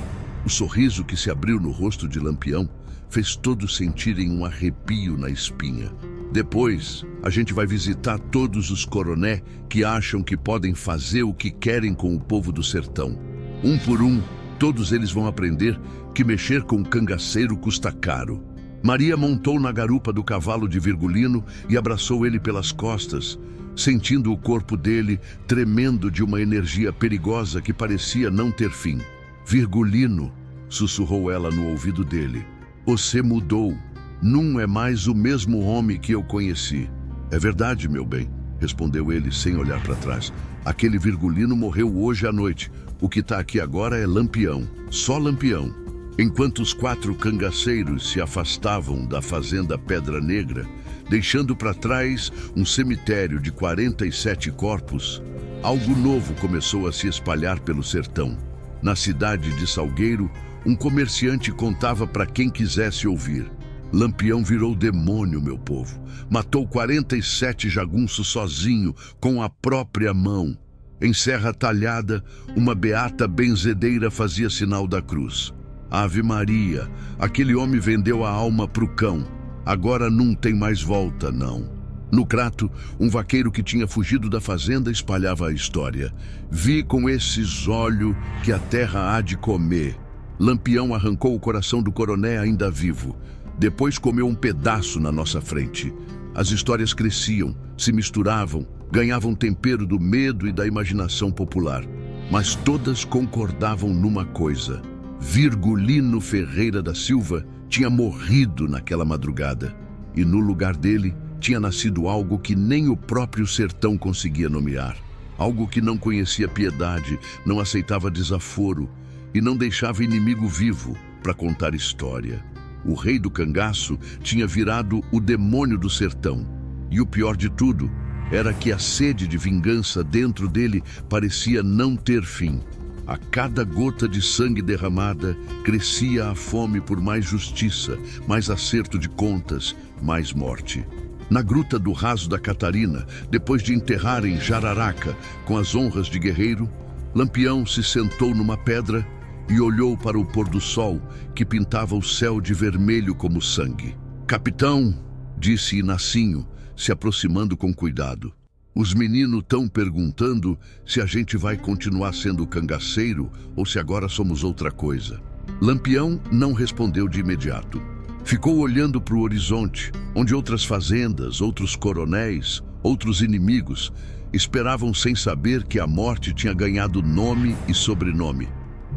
O sorriso que se abriu no rosto de Lampião fez todos sentirem um arrepio na espinha. "Depois, a gente vai visitar todos os coroné que acham que podem fazer o que querem com o povo do sertão. Um por um, todos eles vão aprender que mexer com o cangaceiro custa caro." Maria montou na garupa do cavalo de Virgulino e abraçou ele pelas costas, sentindo o corpo dele tremendo de uma energia perigosa que parecia não ter fim. "Virgulino", sussurrou ela no ouvido dele, "você mudou. Não é mais o mesmo homem que eu conheci." "É verdade, meu bem", respondeu ele sem olhar para trás. "Aquele Virgulino morreu hoje à noite. O que está aqui agora é Lampião, só Lampião." Enquanto os 4 cangaceiros se afastavam da fazenda Pedra Negra, deixando para trás um cemitério de 47 corpos, algo novo começou a se espalhar pelo sertão. Na cidade de Salgueiro, um comerciante contava para quem quisesse ouvir: "Lampião virou demônio, meu povo. Matou 47 jagunços sozinho, com a própria mão." Em Serra Talhada, uma beata benzedeira fazia sinal da cruz. "Ave Maria, aquele homem vendeu a alma pro cão. Agora não tem mais volta, não." No Crato, um vaqueiro que tinha fugido da fazenda espalhava a história: "Vi com esses olhos que a terra há de comer." Lampião arrancou o coração do coroné ainda vivo. Depois comeu um pedaço na nossa frente. As histórias cresciam, se misturavam, ganhavam tempero do medo e da imaginação popular. Mas todas concordavam numa coisa: Virgulino Ferreira da Silva tinha morrido naquela madrugada. E no lugar dele tinha nascido algo que nem o próprio sertão conseguia nomear. Algo que não conhecia piedade, não aceitava desaforo e não deixava inimigo vivo para contar história. O rei do cangaço tinha virado o demônio do sertão. E o pior de tudo era que a sede de vingança dentro dele parecia não ter fim. A cada gota de sangue derramada, crescia a fome por mais justiça, mais acerto de contas, mais morte. Na gruta do raso da Catarina, depois de enterrarem Jararaca com as honras de guerreiro, Lampião se sentou numa pedra e olhou para o pôr do sol que pintava o céu de vermelho como sangue. "Capitão", disse Nassinho, se aproximando com cuidado, "os meninos estão perguntando se a gente vai continuar sendo cangaceiro ou se agora somos outra coisa." Lampião não respondeu de imediato. Ficou olhando para o horizonte, onde outras fazendas, outros coronéis, outros inimigos esperavam sem saber que a morte tinha ganhado nome e sobrenome.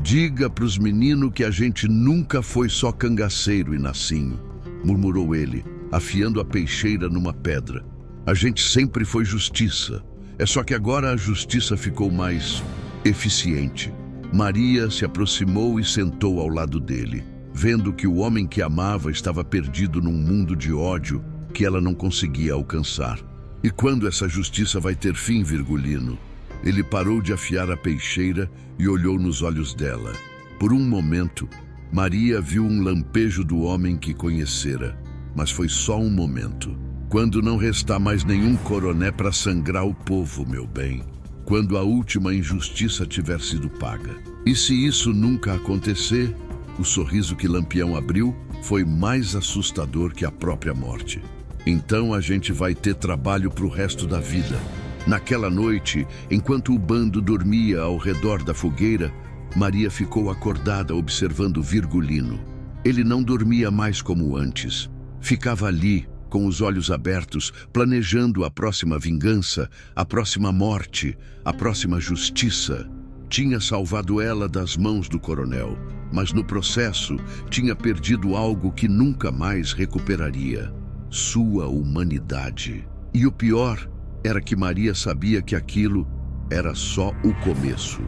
"Diga para os meninos que a gente nunca foi só cangaceiro e Nassinho", murmurou ele, afiando a peixeira numa pedra. "A gente sempre foi justiça. É só que agora a justiça ficou mais eficiente." Maria se aproximou e sentou ao lado dele, vendo que o homem que amava estava perdido num mundo de ódio que ela não conseguia alcançar. "E quando essa justiça vai ter fim, Virgulino?" Ele parou de afiar a peixeira e olhou nos olhos dela. Por um momento, Maria viu um lampejo do homem que conhecera, mas foi só um momento. "Quando não restar mais nenhum coroné para sangrar o povo, meu bem. Quando a última injustiça tiver sido paga. E se isso nunca acontecer?" O sorriso que Lampião abriu foi mais assustador que a própria morte. "Então a gente vai ter trabalho para o resto da vida." Naquela noite, enquanto o bando dormia ao redor da fogueira, Maria ficou acordada observando Virgulino. Ele não dormia mais como antes. Ficava ali, com os olhos abertos, planejando a próxima vingança, a próxima morte, a próxima justiça. Tinha salvado ela das mãos do coronel, mas no processo tinha perdido algo que nunca mais recuperaria: sua humanidade. E o pior era que Maria sabia que aquilo era só o começo.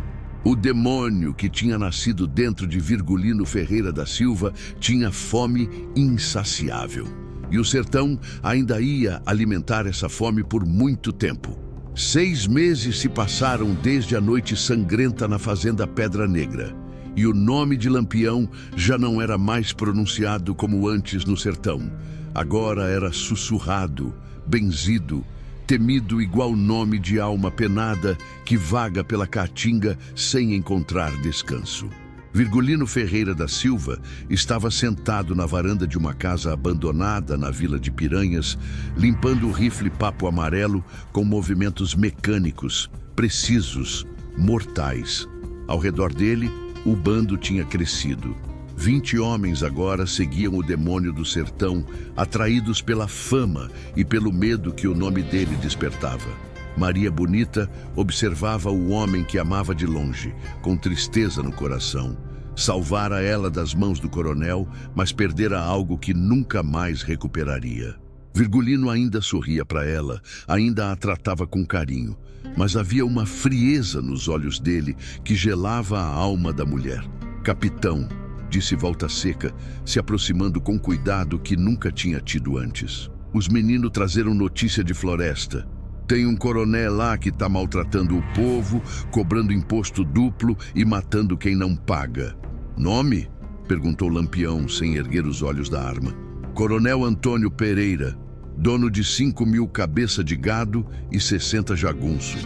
O demônio que tinha nascido dentro de Virgulino Ferreira da Silva tinha fome insaciável. E o sertão ainda ia alimentar essa fome por muito tempo. 6 meses se passaram desde a noite sangrenta na fazenda Pedra Negra. E o nome de Lampião já não era mais pronunciado como antes no sertão. Agora era sussurrado, benzido, temido igual nome de alma penada que vaga pela caatinga sem encontrar descanso. Virgulino Ferreira da Silva estava sentado na varanda de uma casa abandonada na Vila de Piranhas, limpando o rifle Papo Amarelo com movimentos mecânicos, precisos, mortais. Ao redor dele, o bando tinha crescido. 20 homens agora seguiam o demônio do sertão, atraídos pela fama e pelo medo que o nome dele despertava. Maria Bonita observava o homem que amava de longe, com tristeza no coração. Salvara ela das mãos do coronel, mas perdera algo que nunca mais recuperaria. Virgulino ainda sorria para ela, ainda a tratava com carinho, mas havia uma frieza nos olhos dele que gelava a alma da mulher. Capitão, disse Volta Seca, se aproximando com cuidado que nunca tinha tido antes. Os meninos trazeram notícia de Floresta. Tem um coronel lá que está maltratando o povo, cobrando imposto duplo e matando quem não paga. Nome? Perguntou Lampião, sem erguer os olhos da arma. Coronel Antônio Pereira, dono de 5.000 cabeça de gado e 60 jagunço.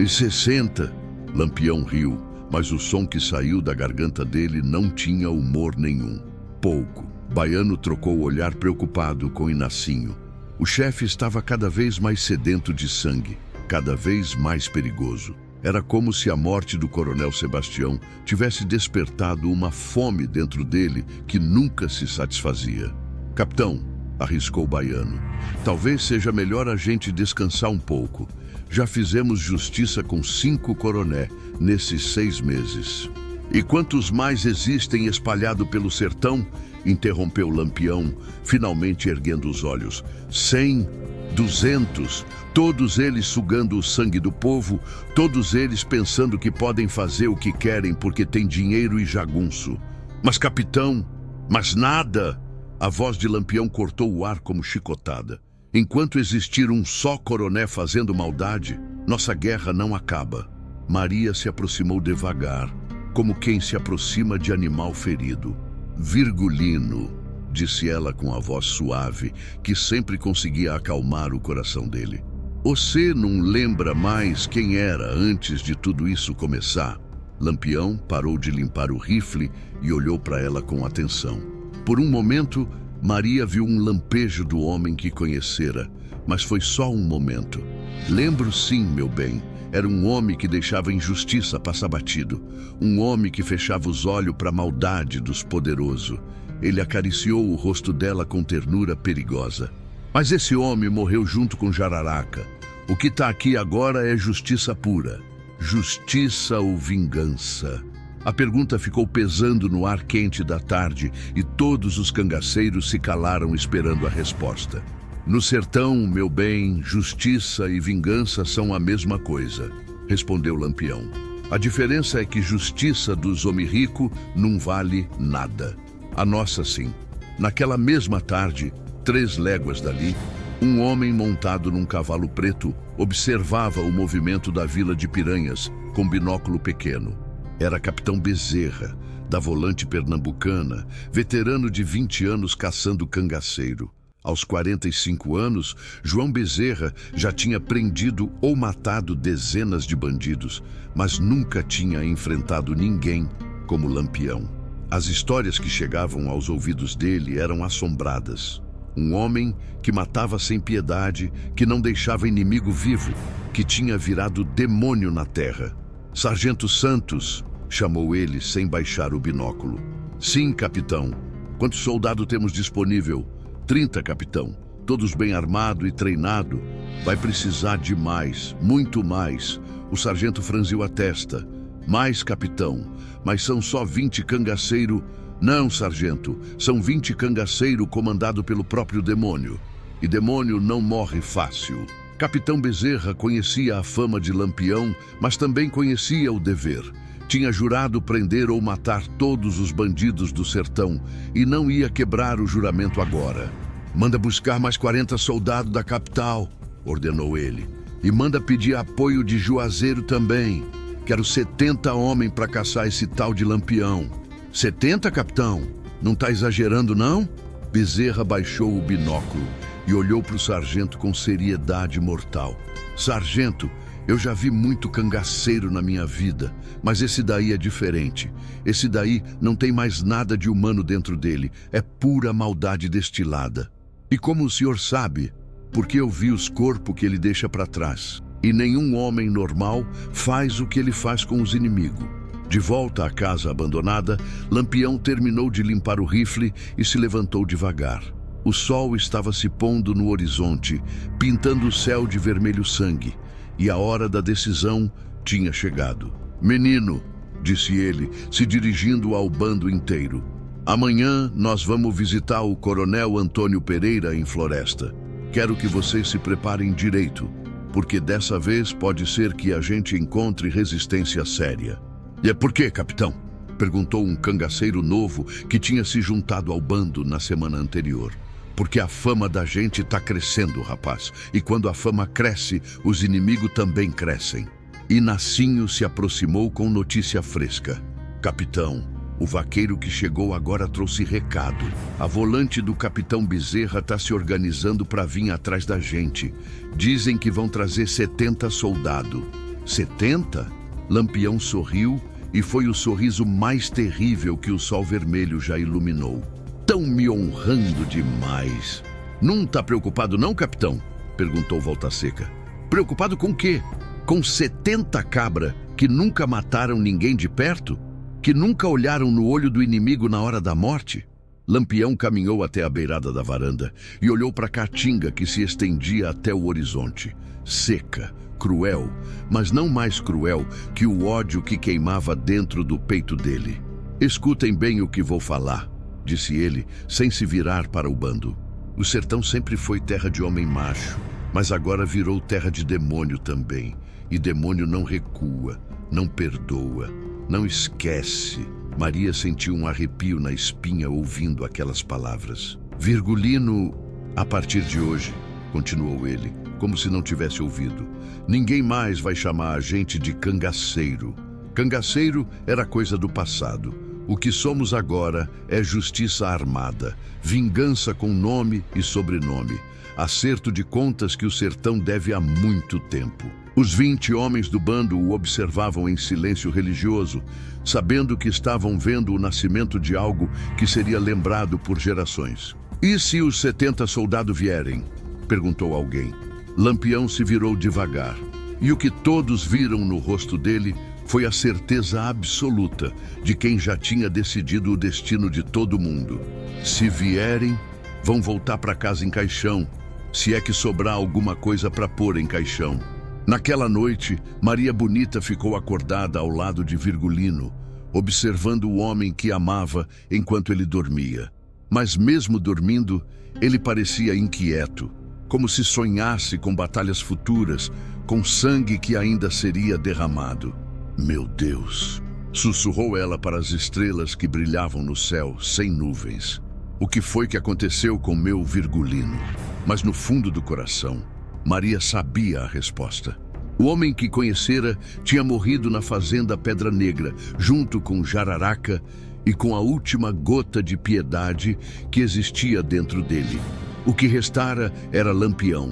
E 60? Lampião riu, mas o som que saiu da garganta dele não tinha humor nenhum. Pouco. Baiano trocou o olhar preocupado com Inacinho. O chefe estava cada vez mais sedento de sangue, cada vez mais perigoso. Era como se a morte do coronel Sebastião tivesse despertado uma fome dentro dele que nunca se satisfazia. Capitão, arriscou Baiano, talvez seja melhor a gente descansar um pouco. Já fizemos justiça com 5 coroné nesses 6 meses. E quantos mais existem espalhado pelo sertão? Interrompeu Lampião, finalmente erguendo os olhos. 100, 200, todos eles sugando o sangue do povo, todos eles pensando que podem fazer o que querem porque tem dinheiro e jagunço. Mas capitão, mas nada! A voz de Lampião cortou o ar como chicotada. Enquanto existir um só coroné fazendo maldade, nossa guerra não acaba. Maria se aproximou devagar, como quem se aproxima de animal ferido. Virgulino, disse ela com a voz suave, que sempre conseguia acalmar o coração dele. Você não lembra mais quem era antes de tudo isso começar? Lampião parou de limpar o rifle e olhou para ela com atenção. Por um momento, Maria viu um lampejo do homem que conhecera, mas foi só um momento. Lembro sim, meu bem. Era um homem que deixava a injustiça passar batido. Um homem que fechava os olhos para a maldade dos poderosos. Ele acariciou o rosto dela com ternura perigosa. Mas esse homem morreu junto com Jararaca. O que está aqui agora é justiça pura. Justiça ou vingança? A pergunta ficou pesando no ar quente da tarde e todos os cangaceiros se calaram esperando a resposta. No sertão, meu bem, justiça e vingança são a mesma coisa, respondeu Lampião. A diferença é que justiça dos homens ricos não vale nada. A nossa sim. Naquela mesma tarde, 3 léguas dali, um homem montado num cavalo preto observava o movimento da Vila de Piranhas com binóculo pequeno. Era Capitão Bezerra, da Volante Pernambucana, veterano de 20 anos caçando cangaceiro. Aos 45 anos, João Bezerra já tinha prendido ou matado dezenas de bandidos, mas nunca tinha enfrentado ninguém como Lampião. As histórias que chegavam aos ouvidos dele eram assombradas. Um homem que matava sem piedade, que não deixava inimigo vivo, que tinha virado demônio na terra. Sargento Santos, chamou ele sem baixar o binóculo. Sim, capitão. Quantos soldados temos disponível? 30, capitão. Todos bem armados e treinados. Vai precisar de mais, muito mais. O sargento franziu a testa. Mais, capitão. Mas são só 20 cangaceiro. Não, sargento. São 20 cangaceiro comandado pelo próprio demônio. E demônio não morre fácil. Capitão Bezerra conhecia a fama de Lampião, mas também conhecia o dever. Tinha jurado prender ou matar todos os bandidos do sertão e não ia quebrar o juramento agora. "Manda buscar mais 40 soldados da capital", ordenou ele. "E manda pedir apoio de Juazeiro também. Quero 70 homens para caçar esse tal de Lampião." "70, capitão? Não tá exagerando, não?" Bezerra baixou o binóculo e olhou para o sargento com seriedade mortal. "Sargento, eu já vi muito cangaceiro na minha vida, mas esse daí é diferente. Esse daí não tem mais nada de humano dentro dele, é pura maldade destilada. E como o senhor sabe? Porque eu vi os corpos que ele deixa para trás. E nenhum homem normal faz o que ele faz com os inimigos." De volta à casa abandonada, Lampião terminou de limpar o rifle e se levantou devagar. O sol estava se pondo no horizonte, pintando o céu de vermelho sangue, e a hora da decisão tinha chegado. "Menino", disse ele, se dirigindo ao bando inteiro, "amanhã nós vamos visitar o Coronel Antônio Pereira em Floresta. Quero que vocês se preparem direito, porque dessa vez pode ser que a gente encontre resistência séria." "E é por quê, capitão?" perguntou um cangaceiro novo que tinha se juntado ao bando na semana anterior. "Porque a fama da gente tá crescendo, rapaz. E quando a fama cresce, os inimigos também crescem." E Nacinho se aproximou com notícia fresca. "Capitão, o vaqueiro que chegou agora trouxe recado. A volante do capitão Bezerra tá se organizando para vir atrás da gente. Dizem que vão trazer 70 soldados." "70? Lampião sorriu e foi o sorriso mais terrível que o sol vermelho já iluminou. "Tão me honrando demais." "Não tá preocupado não, capitão?" perguntou Volta Seca. "Preocupado com quê? Com 70 cabra que nunca mataram ninguém de perto? Que nunca olharam no olho do inimigo na hora da morte?" Lampião caminhou até a beirada da varanda e olhou para a caatinga que se estendia até o horizonte. Seca, cruel, mas não mais cruel que o ódio que queimava dentro do peito dele. "Escutem bem o que vou falar", disse ele, sem se virar para o bando. "O sertão sempre foi terra de homem macho, mas agora virou terra de demônio também. E demônio não recua, não perdoa, não esquece." Maria sentiu um arrepio na espinha ouvindo aquelas palavras. "Virgulino, a partir de hoje", continuou ele, como se não tivesse ouvido, "ninguém mais vai chamar a gente de cangaceiro. Cangaceiro era coisa do passado. O que somos agora é justiça armada, vingança com nome e sobrenome, acerto de contas que o sertão deve há muito tempo." Os 20 homens do bando o observavam em silêncio religioso, sabendo que estavam vendo o nascimento de algo que seria lembrado por gerações. "E se os 70 soldados vierem?" perguntou alguém. Lampião se virou devagar, e o que todos viram no rosto dele foi a certeza absoluta de quem já tinha decidido o destino de todo mundo. "Se vierem, vão voltar para casa em caixão, se é que sobrar alguma coisa para pôr em caixão." Naquela noite, Maria Bonita ficou acordada ao lado de Virgulino, observando o homem que amava enquanto ele dormia. Mas mesmo dormindo, ele parecia inquieto, como se sonhasse com batalhas futuras, com sangue que ainda seria derramado. "Meu Deus", sussurrou ela para as estrelas que brilhavam no céu, sem nuvens. "O que foi que aconteceu com meu Virgulino?" Mas no fundo do coração, Maria sabia a resposta. O homem que conhecera tinha morrido na fazenda Pedra Negra, junto com Jararaca e com a última gota de piedade que existia dentro dele. O que restara era Lampião,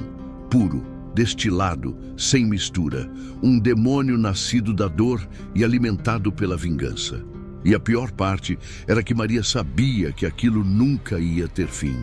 puro, destilado, sem mistura, um demônio nascido da dor e alimentado pela vingança. E a pior parte era que Maria sabia que aquilo nunca ia ter fim.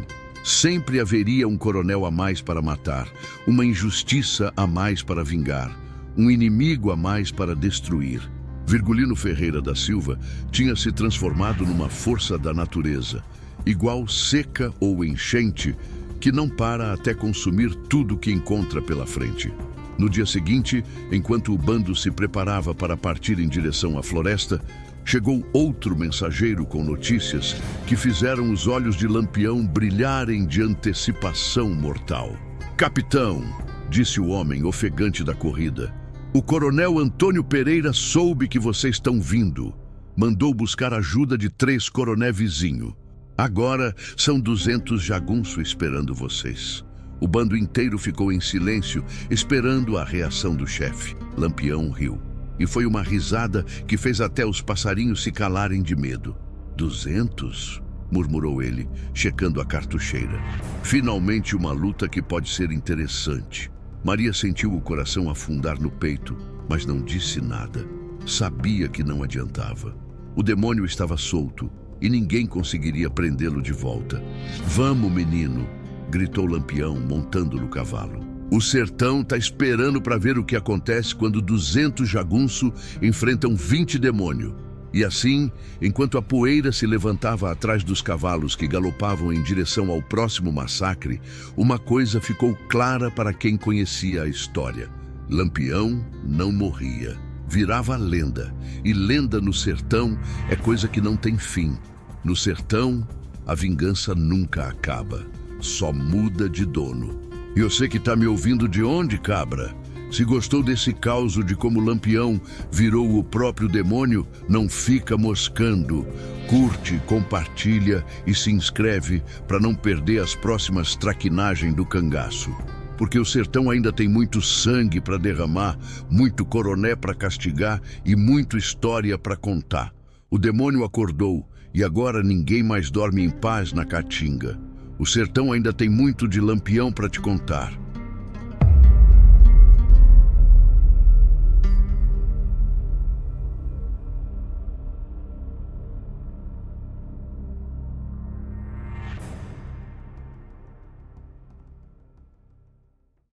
Sempre haveria um coronel a mais para matar, uma injustiça a mais para vingar, um inimigo a mais para destruir. Virgulino Ferreira da Silva tinha se transformado numa força da natureza, igual seca ou enchente, que não para até consumir tudo que encontra pela frente. No dia seguinte, enquanto o bando se preparava para partir em direção à floresta, chegou outro mensageiro com notícias que fizeram os olhos de Lampião brilharem de antecipação mortal. "Capitão", disse o homem ofegante da corrida. O coronel Antônio Pereira soube que vocês estão vindo. Mandou buscar ajuda de 3 coroné vizinho. Agora são 200 jagunço esperando vocês. O bando inteiro ficou em silêncio, esperando a reação do chefe. Lampião riu. E foi uma risada que fez até os passarinhos se calarem de medo. 200? Murmurou ele, checando a cartucheira. Finalmente uma luta que pode ser interessante. Maria sentiu o coração afundar no peito, mas não disse nada. Sabia que não adiantava. O demônio estava solto e ninguém conseguiria prendê-lo de volta. Vamos, menino! Gritou Lampião, montando no cavalo. O sertão está esperando para ver o que acontece quando 200 jagunço enfrentam 20 demônio. E assim, enquanto a poeira se levantava atrás dos cavalos que galopavam em direção ao próximo massacre, uma coisa ficou clara para quem conhecia a história. Lampião não morria. Virava lenda. E lenda no sertão é coisa que não tem fim. No sertão, a vingança nunca acaba. Só muda de dono. E você que tá me ouvindo de onde, cabra? Se gostou desse causo de como Lampião virou o próprio demônio, não fica moscando. Curte, compartilha e se inscreve para não perder as próximas traquinagens do cangaço. Porque o sertão ainda tem muito sangue para derramar, muito coroné para castigar e muita história para contar. O demônio acordou e agora ninguém mais dorme em paz na caatinga. O sertão ainda tem muito de Lampião para te contar.